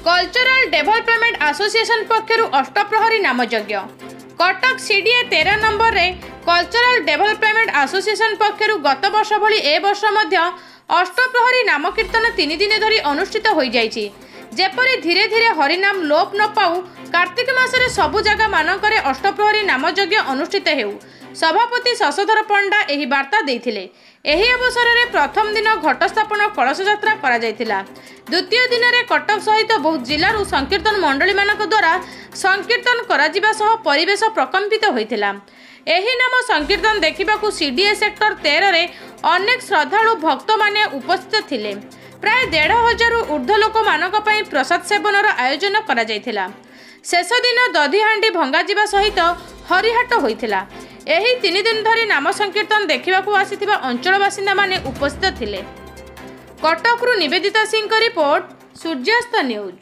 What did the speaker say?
Cultural development association पक्षरु अष्टप्रहरी नामयज्ञ कटक सीडीए 13 नंबर रे कल्चरल डेभलपमेंट एसोसिएशन पक्षरु गत वर्ष भली ए वर्ष मध्य अष्टप्रहरी नाम कीर्तन 3 दिन धरी अनुष्ठित हो जाइछि। जेपरि धीरे धीरे हरिनाम लोप न पाऊ कार्तिक मासरे सबु जगह मानकरे अष्टप्रहरी नामयज्ञ अनुष्ठित हेउ सभापति शशधर पंडा एही वार्ता देइथिले। एही अवसर में प्रथम दिन घट स्थापन कलश यात्रा करा जायतिला। द्वितीय दिन में कटक सहित बहुत जिलूर संकीर्तन मंडली मानक द्वारा संकीर्तन करा जिबा सह परिवेश प्रकंपित होइतिला। एही नाम संकीर्तन देखिबाकू सीडीए सेक्टर 13 रे अनेक श्रद्धालु भक्त माने उपस्थित थिले। प्राय 1500 ऊर्ध्व लोक मानक पई प्रसाद सेवनर आयोजन करा जायतिला। शेष दिन दधीहांडी भंगा जिबा सहित हरिहाट होइतिला। एही 3 दिन धरी नाम संकीर्तन देखिबाकू आसीथिबा अंचल बासिंदा माने उपस्थित थिले। कटकरू निवेदिता सिंह का रिपोर्ट, सूर्यास्त न्यूज।